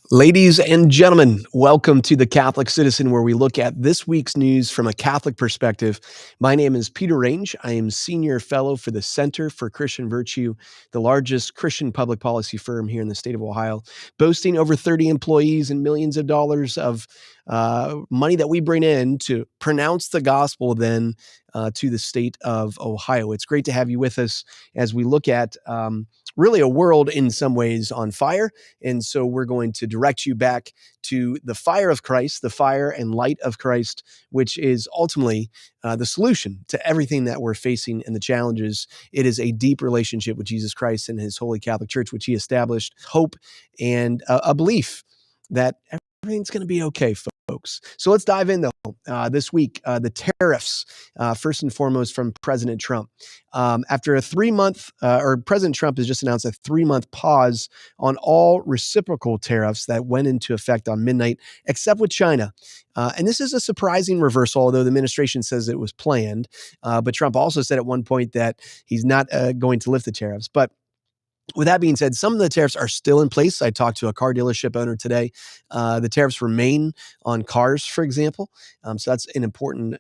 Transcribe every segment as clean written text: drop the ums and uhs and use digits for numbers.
Ladies and gentlemen, welcome to The Catholic Citizen, where we look at this week's news from a Catholic perspective. My name is Peter Range. I am Senior Fellow for the Center for Christian Virtue, the largest Christian public policy firm here in the state of Ohio, boasting over 30 employees and millions of dollars of money that we bring in to pronounce the gospel then to the state of Ohio. It's great to have you with us as we look at really a world in some ways on fire. And so we're going to direct you back to the fire of Christ, the fire and light of Christ, which is ultimately the solution to everything that we're facing and the challenges. It is a deep relationship with Jesus Christ and his Holy Catholic Church, which he established, hope and a belief that everything's going to be okay, folks. So let's dive in, though. This week, the tariffs, first and foremost from President Trump. After a 3-month, or President Trump has just announced a 3-month pause on all reciprocal tariffs that went into effect on midnight, except with China. And this is a surprising reversal, although the administration says it was planned. But Trump also said at one point that he's not going to lift the tariffs. But with that being said, some of the tariffs are still in place. I talked to a car dealership owner today. The tariffs remain on cars, for example. So that's an important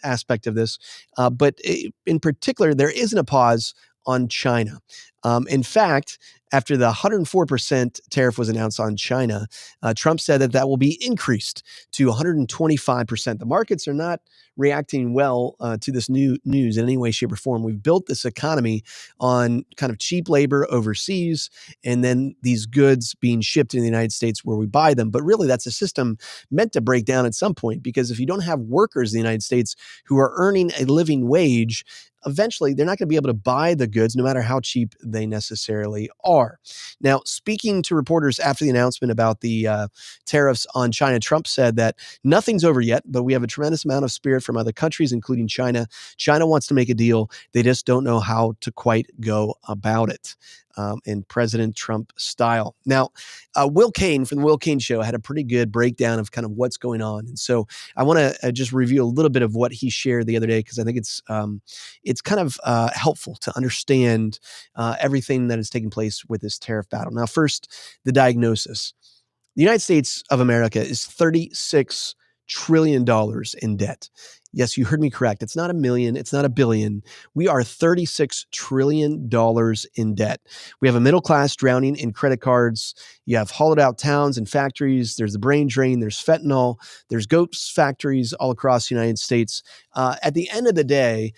aspect of this. But in particular, there isn't a pause on China. In fact, after the 104% tariff was announced on China, Trump said that will be increased to 125%. The markets are not reacting well to this new news in any way, shape, or form. We've built this economy on kind of cheap labor overseas, and then these goods being shipped in the United States where we buy them. But really, that's a system meant to break down at some point, because if you don't have workers in the United States who are earning a living wage, eventually they're not going to be able to buy the goods no matter how cheap they necessarily are. Now, speaking to reporters after the announcement about the tariffs on China, Trump said that nothing's over yet, but we have a tremendous amount of spirit from other countries, including China. China wants to make a deal. They just don't know how to quite go about it. In President Trump style. Now, Will Cain from the Will Cain Show had a pretty good breakdown of kind of what's going on. And so I want to just review a little bit of what he shared the other day, because I think it's kind of helpful to understand everything that is taking place with this tariff battle. Now, first, the diagnosis. The United States of America is $36 trillion in debt. Yes, you heard me correct. It's not a million. It's not a billion. We are $36 trillion in debt. We have a middle class drowning in credit cards. You have hollowed out towns and factories. There's the brain drain. There's fentanyl. There's ghost factories all across the United States. At the end of the day,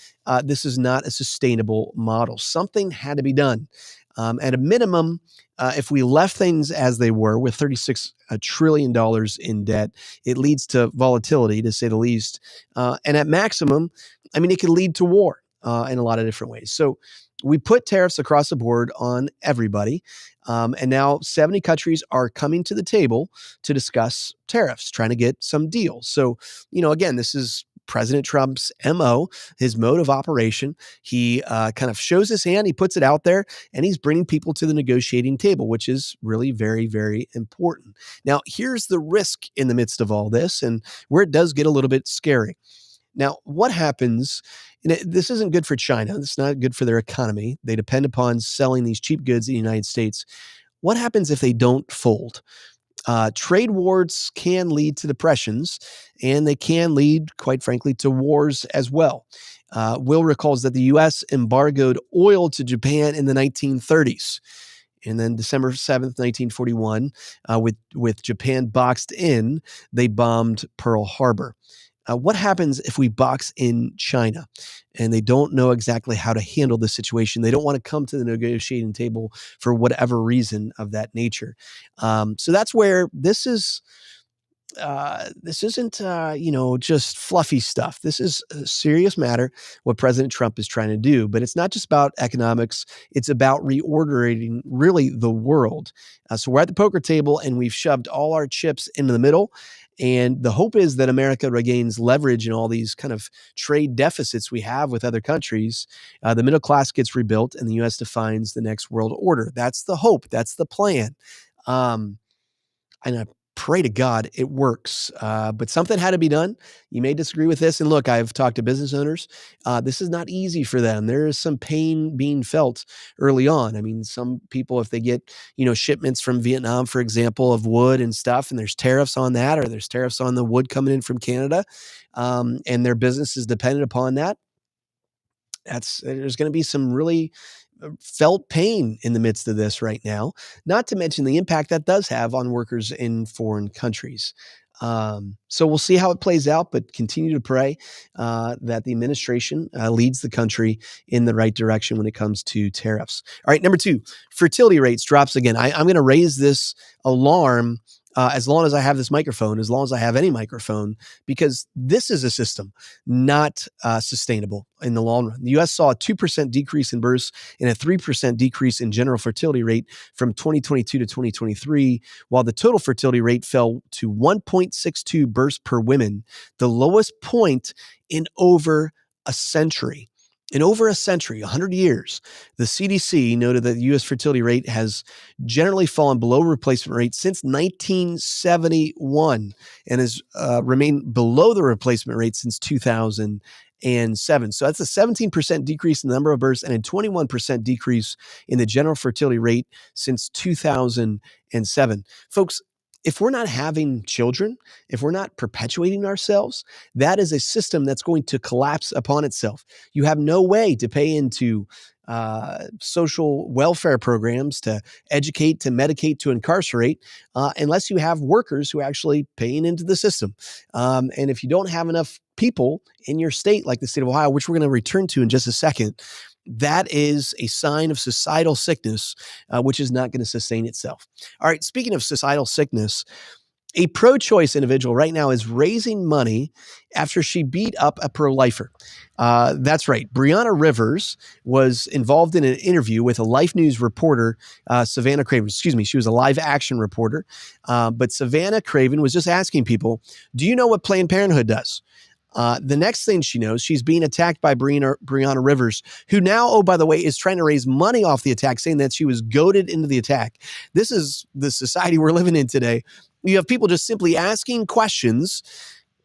this is not a sustainable model. Something had to be done. At a minimum, if we left things as they were with $36 trillion in debt, it leads to volatility, to say the least. And at maximum, I mean, it could lead to war in a lot of different ways. So we put tariffs across the board on everybody. And now 70 countries are coming to the table to discuss tariffs, trying to get some deals. So, again, this is President Trump's MO, his mode of operation. He kind of shows his hand, he puts it out there, and he's bringing people to the negotiating table, which is really very, very important. Now, here's the risk in the midst of all this, and where it does get a little bit scary. Now, what happens? This isn't good for China. It's not good for their economy. They depend upon selling these cheap goods in the United States. What happens if they don't fold? Trade wars can lead to depressions, and they can lead, quite frankly, to wars as well. Will recalls that the U.S. embargoed oil to Japan in the 1930s. And then December 7th, 1941, with Japan boxed in, they bombed Pearl Harbor. What happens if we box in China and they don't know exactly how to handle the situation? They don't want to come to the negotiating table for whatever reason of that nature. So that's where this isn't, just fluffy stuff. This is a serious matter, what President Trump is trying to do. But it's not just about economics. It's about reordering, really, the world. So we're at the poker table, and we've shoved all our chips into the middle. And the hope is that America regains leverage in all these kind of trade deficits we have with other countries. The middle class gets rebuilt, and the U.S. defines the next world order. That's the hope. That's the plan. And pray to God it works. But something had to be done. You may disagree with this. And look, I've talked to business owners. This is not easy for them. There is some pain being felt early on. I mean, some people, if they get, shipments from Vietnam, for example, of wood and stuff, and there's tariffs on that, or there's tariffs on the wood coming in from Canada, and their business is dependent upon that, there's going to be some really felt pain in the midst of this right now, not to mention the impact that does have on workers in foreign countries. So we'll see how it plays out, but continue to pray that the administration leads the country in the right direction when it comes to tariffs. All right, number 2, fertility rates drops again. I'm going to raise this alarm as long as I have this microphone, as long as I have any microphone, because this is a system not sustainable in the long run. The U.S. saw a 2% decrease in births and a 3% decrease in general fertility rate from 2022 to 2023, while the total fertility rate fell to 1.62 births per woman, the lowest point in over a century. In over a century, 100 years, the CDC noted that the U.S. fertility rate has generally fallen below replacement rate since 1971 and has remained below the replacement rate since 2007. So that's a 17% decrease in the number of births and a 21% decrease in the general fertility rate since 2007. Folks, if we're not having children, if we're not perpetuating ourselves, that is a system that's going to collapse upon itself. You have no way to pay into social welfare programs, to educate, to medicate, to incarcerate, unless you have workers who are actually paying into the system. And if you don't have enough people in your state, like the state of Ohio, which we're going to return to in just a second, that is a sign of societal sickness, which is not going to sustain itself. All right, speaking of societal sickness, a pro-choice individual right now is raising money after she beat up a pro-lifer. That's right. Brianna Rivers was involved in an interview with a Life News reporter, Savannah Craven. Excuse me, she was a live action reporter. But Savannah Craven was just asking people, do you know what Planned Parenthood does? The next thing she knows, she's being attacked by Brianna Rivers, who now, oh, by the way, is trying to raise money off the attack, saying that she was goaded into the attack. This is the society we're living in today. You have people just simply asking questions,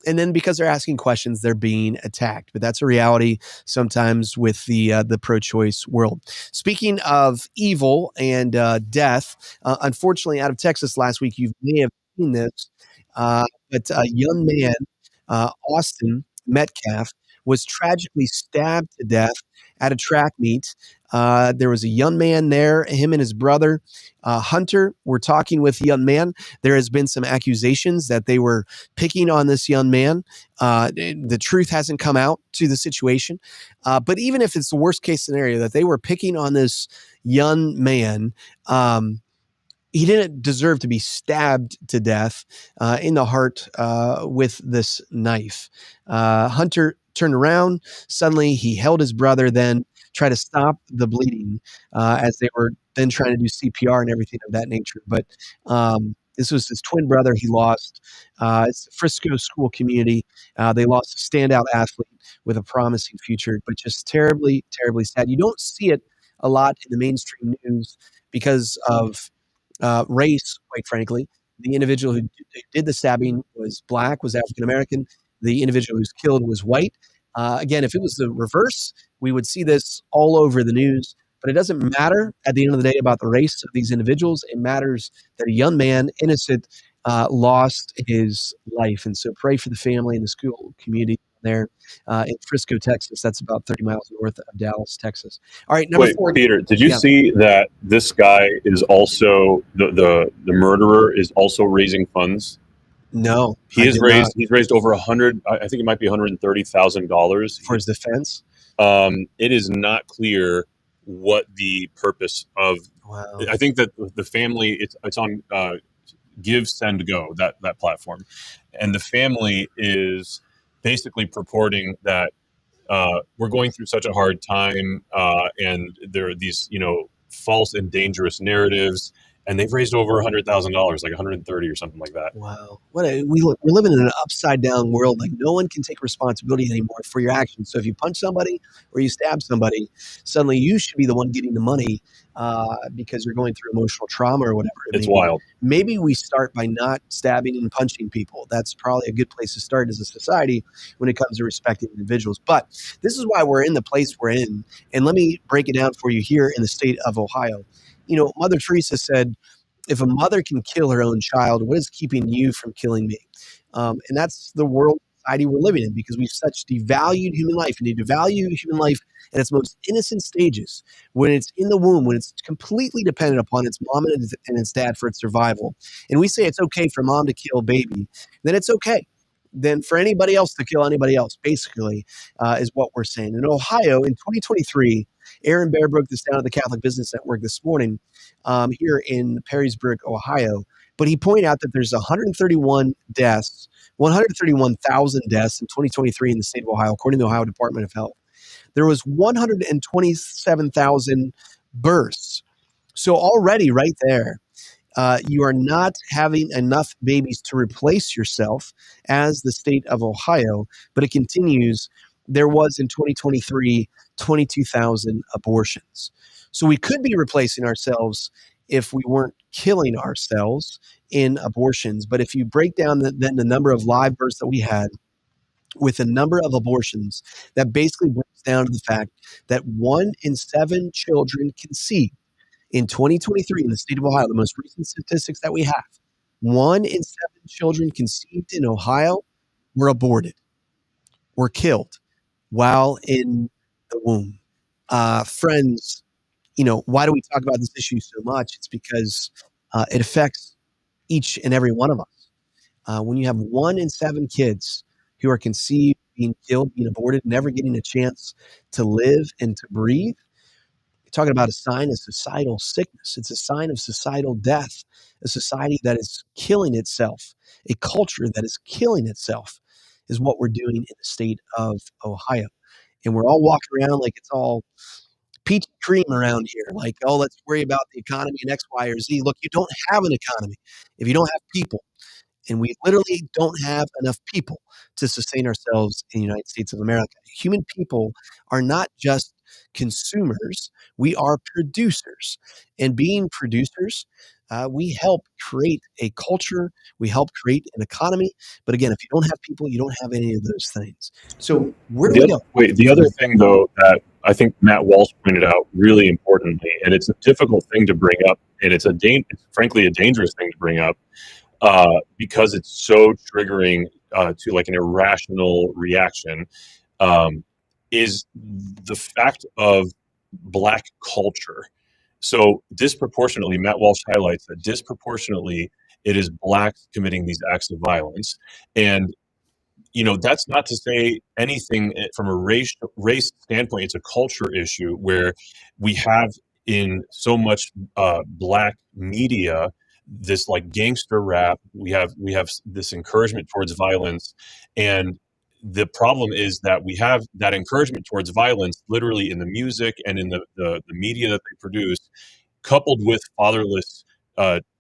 and then because they're asking questions, they're being attacked. But that's a reality sometimes with the pro-choice world. Speaking of evil and death, unfortunately, out of Texas last week, you may have seen this, but a young man, Austin Metcalf, was tragically stabbed to death at a track meet. There was a young man there, him and his brother, Hunter, were talking with the young man. There has been some accusations that they were picking on this young man. The truth hasn't come out to the situation. But even if it's the worst case scenario that they were picking on this young man, he didn't deserve to be stabbed to death in the heart with this knife. Hunter turned around. Suddenly, he held his brother, then tried to stop the bleeding as they were then trying to do CPR and everything of that nature. But this was his twin brother he lost. It's the Frisco school community. They lost a standout athlete with a promising future, but just terribly, terribly sad. You don't see it a lot in the mainstream news because of race, quite frankly. The individual who did the stabbing was black, was African American. The individual who's killed was white. Again, if it was the reverse, we would see this all over the news. But it doesn't matter at the end of the day about the race of these individuals. It matters that a young man, innocent, lost his life. And so pray for the family and the school community there in Frisco, Texas. That's about 30 miles north of Dallas, Texas. All right, number 4. Peter, did you see that this guy is also the murderer is also raising funds? No, he's raised over I think it might be $130,000 for his defense. It is not clear what the purpose of. Wow. I think that the family, it's on Give, Send, Go, that platform, and the family is basically purporting that we're going through such a hard time, and there are these false and dangerous narratives, and they've raised over $100,000, like 130 or something like that. Wow. We're living in an upside down world. Like no one can take responsibility anymore for your actions. So if you punch somebody or you stab somebody, suddenly you should be the one getting the money because you're going through emotional trauma or whatever it It's may be. wild. Maybe we start by not stabbing and punching people. That's probably a good place to start as a society when it comes to respecting individuals. But this is why we're in the place we're in. And let me break it down for you here in the state of Ohio. You know, Mother Teresa said, if a mother can kill her own child, what is keeping you from killing me? And that's the world society we're living in because we've such devalued human life and to devalue human life at its most innocent stages, when it's in the womb, when it's completely dependent upon its mom and its dad for its survival. And we say it's okay for mom to kill baby, then it's okay. Then for anybody else to kill anybody else, basically, is what we're saying. In Ohio, in 2023, Aaron Bear broke this down at the Catholic Business Network this morning here in Perrysburg, Ohio. But he pointed out that there's 131 deaths, 131,000 deaths in 2023 in the state of Ohio, according to the Ohio Department of Health. There was 127,000 births. So already right there, you are not having enough babies to replace yourself as the state of Ohio. But it continues. There was in 2023, 22,000 abortions. So we could be replacing ourselves if we weren't killing ourselves in abortions. But if you break down then the number of live births that we had with the number of abortions, that basically breaks down to the fact that 1 in 7 children conceived in 2023 in the state of Ohio, the most recent statistics that we have, 1 in 7 children conceived in Ohio were aborted, were killed while in the womb. Friends, you know, why do we talk about this issue so much? It's because it affects each and every one of us. When you have 1 in 7 kids who are conceived, being killed, being aborted, never getting a chance to live and to breathe, you're talking about a sign of societal sickness. It's a sign of societal death, a society that is killing itself, a culture that is killing itself, is what we're doing in the state of Ohio. And we're all walking around like it's all peach cream around here. Like, oh, let's worry about the economy and X, Y, or Z. Look, you don't have an economy if you don't have people. And we literally don't have enough people to sustain ourselves in the United States of America. Human people are not just consumers, we are producers. And being producers, we help create a culture, we help create an economy. But again, if you don't have people, you don't have any of those things. So where do we go? The other thing, though, that I think Matt Walsh pointed out really importantly, and it's a difficult thing to bring up, and it's frankly a dangerous thing to bring up, because it's so triggering to like an irrational reaction, is the fact of Black culture. So disproportionately, Matt Walsh highlights that disproportionately it is Blacks committing these acts of violence. And you know, that's not to say anything from a race standpoint. It's a culture issue where we have in so much Black media this like gangster rap. We have this encouragement towards violence, and the problem is that we have that encouragement towards violence literally in the music and in the media that they produce, coupled with fatherless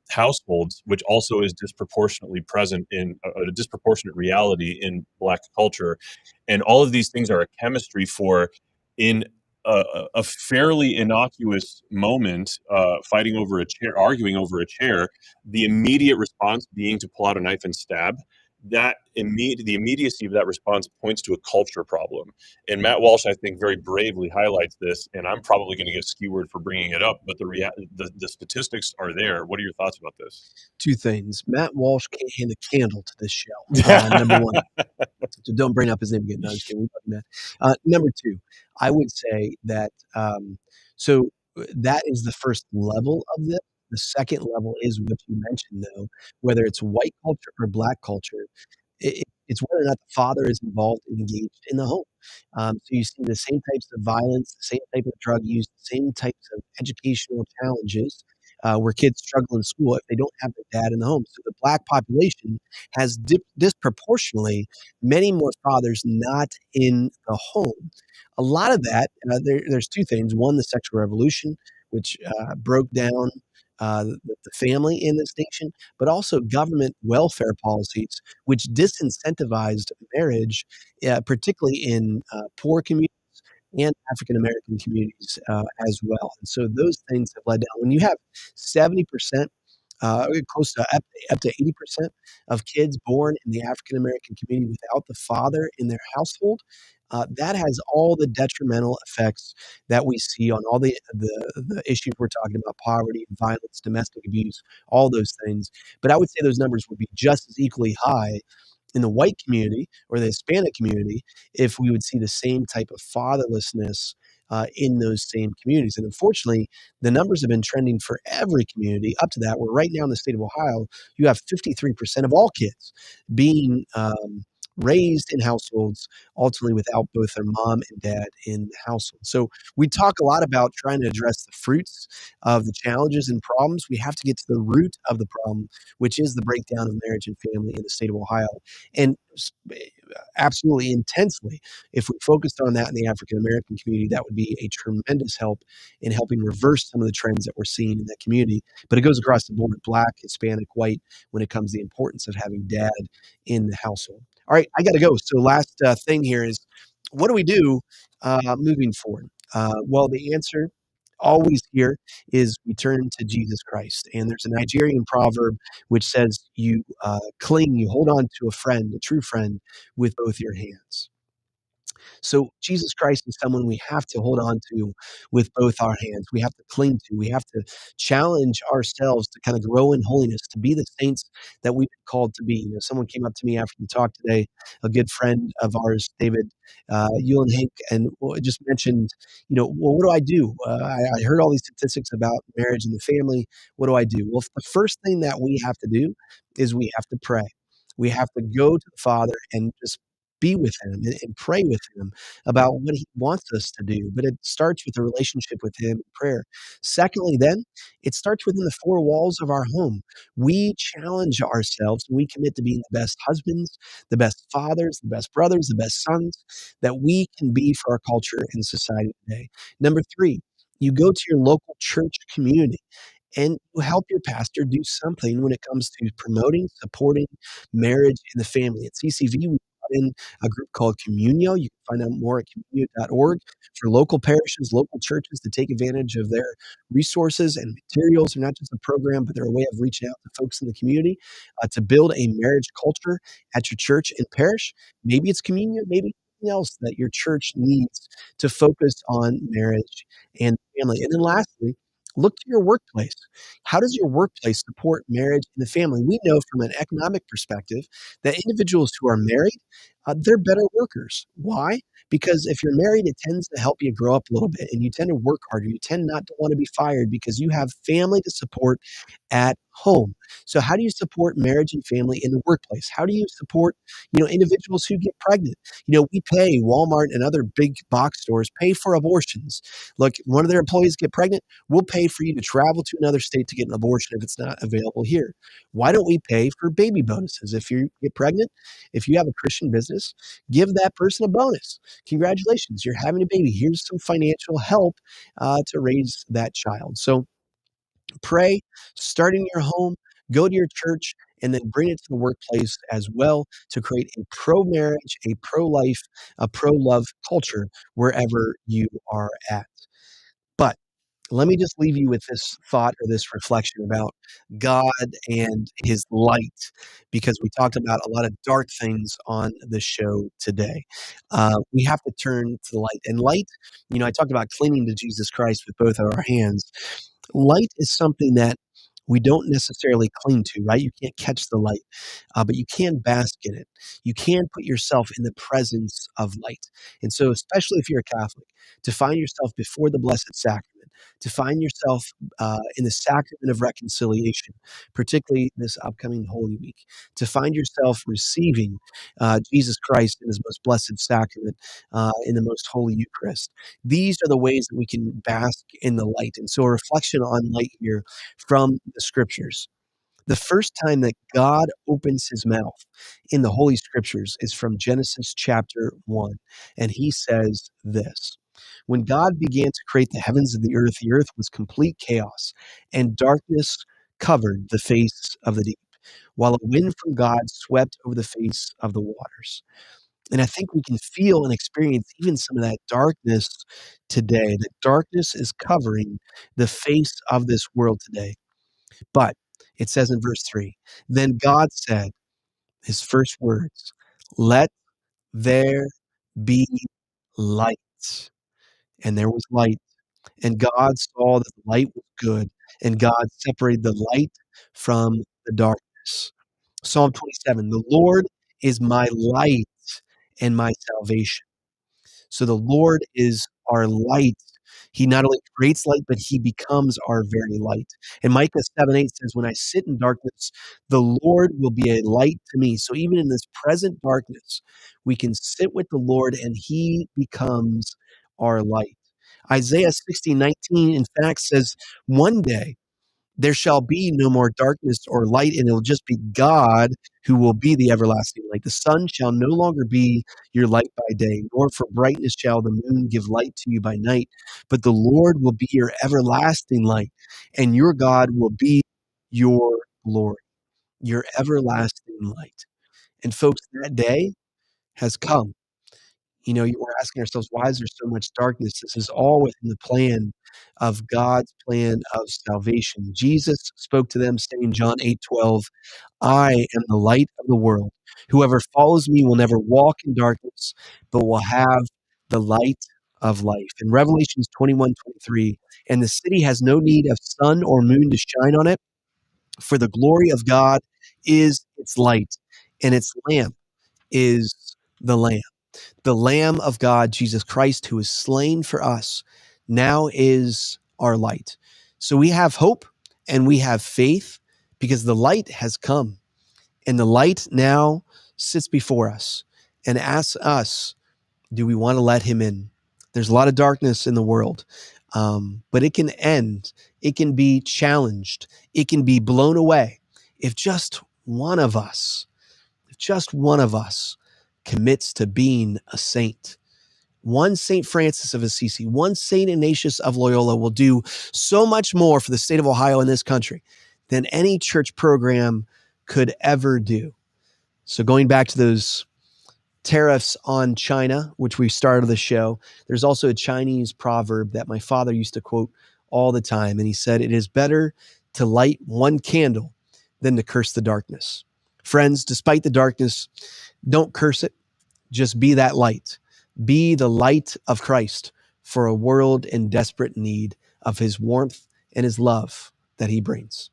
households, which also is disproportionately present in a disproportionate reality in Black culture. And all of these things are a chemistry for, in a fairly innocuous moment, fighting over a chair, arguing over a chair, the immediate response being to pull out a knife and stab. The immediacy of that response points to a culture problem. And Matt Walsh, I think, very bravely highlights this. And I'm probably going to get skewered for bringing it up, but the statistics are there. What are your thoughts about this? 2 things. Matt Walsh can't hand a candle to this show. Number 1. So don't bring up his name again. No, I'm just kidding. We love Matt. Number 2, I would say that that is the first level of this. The second level is what you mentioned, though, whether it's white culture or Black culture. It's whether or not the father is involved and engaged in the home. So you see the same types of violence, the same type of drug use, the same types of educational challenges where kids struggle in school if they don't have their dad in the home. So the Black population has disproportionately many more fathers not in the home. A lot of that, there's 2 things. One, the sexual revolution, which broke down the family in this nation, but also government welfare policies, which disincentivized marriage, particularly in poor communities and African American communities as well. And so those things have led down. When you have 70%, close to up to 80% of kids born in the African American community without the father in their household, that has all the detrimental effects that we see on all the issues we're talking about: poverty, violence, domestic abuse, all those things. But I would say those numbers would be just as equally high in the white community or the Hispanic community if we would see the same type of fatherlessness in those same communities. And unfortunately, the numbers have been trending for every community up to that, where right now in the state of Ohio, you have 53% of all kids being raised in households ultimately without both their mom and dad in the household. So we talk a lot about trying to address the fruits of the challenges and problems. We have to get to the root of the problem, which is the breakdown of marriage and family in the state of Ohio. And absolutely intensely, if we focused on that in the African American community, that would be a tremendous help in helping reverse some of the trends that we're seeing in that community. But it goes across the board: Black, Hispanic, white, when it comes to the importance of having dad in the household. All right, I got to go. So last thing here is, what do we do moving forward? Well, the answer always here is we turn to Jesus Christ. And there's a Nigerian proverb which says, you cling, you hold on to a friend, a true friend, with both your hands. So Jesus Christ is someone we have to hold on to with both our hands. We have to cling to. We have to challenge ourselves to kind of grow in holiness, to be the saints that we've been called to be. Someone came up to me after the talk today, a good friend of ours, David Hank, and just mentioned, well, what do I do? I heard all these statistics about marriage and the family. What do I do? Well, the first thing that we have to do is we have to pray. We have to go to the Father and just be with him and pray with him about what he wants us to do. But it starts with a relationship with him in prayer. Secondly, then it starts within the four walls of our home. We challenge ourselves. We commit to being the best husbands, the best fathers, the best brothers, the best sons that we can be for our culture and society today. Number three, you go to your local church community and you help your pastor do something when it comes to promoting, supporting marriage in the family. At CCV, we brought in a group called Communio. You can find out more at communio.org for local parishes, local churches to take advantage of their resources and materials. They're not just a program, but they're a way of reaching out to folks in the community to build a marriage culture at your church and parish. Maybe it's Communio, maybe something else that your church needs to focus on marriage and family. And then lastly, look to your workplace. How does your workplace support marriage and the family? We know from an economic perspective that individuals who are married, they're better workers. Why? Because if you're married, it tends to help you grow up a little bit and you tend to work harder. You tend not to want to be fired because you have family to support at home. So how do you support marriage and family in the workplace? How do you support, individuals who get pregnant? We pay Walmart and other big box stores pay for abortions. Look, one of their employees get pregnant, we'll pay for you to travel to another state to get an abortion if it's not available here. Why don't we pay for baby bonuses? If you get pregnant, if you have a Christian business, give that person a bonus. Congratulations, you're having a baby. Here's some financial help to raise that child. So pray, start in your home, go to your church, and then bring it to the workplace as well to create a pro marriage, a pro life, a pro love culture wherever you are at. But let me just leave you with this thought or this reflection about God and his light, because we talked about a lot of dark things on the show today. We have to turn to the light. And light, I talked about clinging to Jesus Christ with both of our hands. Light is something that we don't necessarily cling to, right? You can't catch the light, but you can bask in it. You can put yourself in the presence of light. And so, especially if you're a Catholic, to find yourself before the Blessed Sacrament, to find yourself in the sacrament of reconciliation, particularly this upcoming Holy Week, to find yourself receiving Jesus Christ in his most blessed sacrament, in the most holy Eucharist. These are the ways that we can bask in the light. And so, a reflection on light here from the scriptures. The first time that God opens his mouth in the Holy Scriptures is from Genesis chapter 1. And he says this: When God began to create the heavens and the earth was complete chaos, and darkness covered the face of the deep, while a wind from God swept over the face of the waters. And I think we can feel and experience even some of that darkness today. The darkness is covering the face of this world today. But it says in verse 3, then God said, his first words, let there be light. And there was light. And God saw that the light was good, and God separated the light from the darkness. Psalm 27, the Lord is my light and my salvation. So the Lord is our light. He not only creates light, but he becomes our very light. And Micah 7:8 says, when I sit in darkness, the Lord will be a light to me. So even in this present darkness, we can sit with the Lord and he becomes our light. Isaiah 60:19, in fact, says, one day there shall be no more darkness or light, and it'll just be God who will be the everlasting light. The sun shall no longer be your light by day, nor for brightness shall the moon give light to you by night. But the Lord will be your everlasting light, and your God will be your glory, your everlasting light. And folks, that day has come. You know, we're asking ourselves, why is there so much darkness? This is all within the plan of God's plan of salvation. Jesus spoke to them, saying, John 8:12, I am the light of the world. Whoever follows me will never walk in darkness, but will have the light of life. In Revelations 21:23, and the city has no need of sun or moon to shine on it, for the glory of God is its light, and its lamp is the Lamb. The Lamb of God, Jesus Christ, who is slain for us, now is our light. So we have hope and we have faith because the light has come, and the light now sits before us and asks us, do we want to let him in? There's a lot of darkness in the world, but it can end. It can be challenged. It can be blown away if just one of us, commits to being a saint. One St. Francis of Assisi, one St. Ignatius of Loyola will do so much more for the state of Ohio and this country than any church program could ever do. So going back to those tariffs on China, which we started the show, there's also a Chinese proverb that my father used to quote all the time. And he said, it is better to light one candle than to curse the darkness. Friends, despite the darkness, don't curse it. Just be that light. Be the light of Christ for a world in desperate need of his warmth and his love that he brings.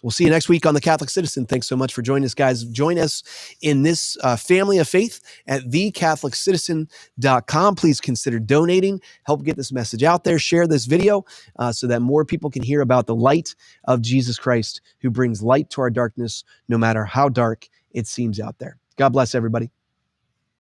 We'll see you next week on The Catholic Citizen. Thanks so much for joining us, guys. Join us in this family of faith at thecatholiccitizen.com. Please consider donating. Help get this message out there. Share this video so that more people can hear about the light of Jesus Christ, who brings light to our darkness, no matter how dark it seems out there. God bless everybody.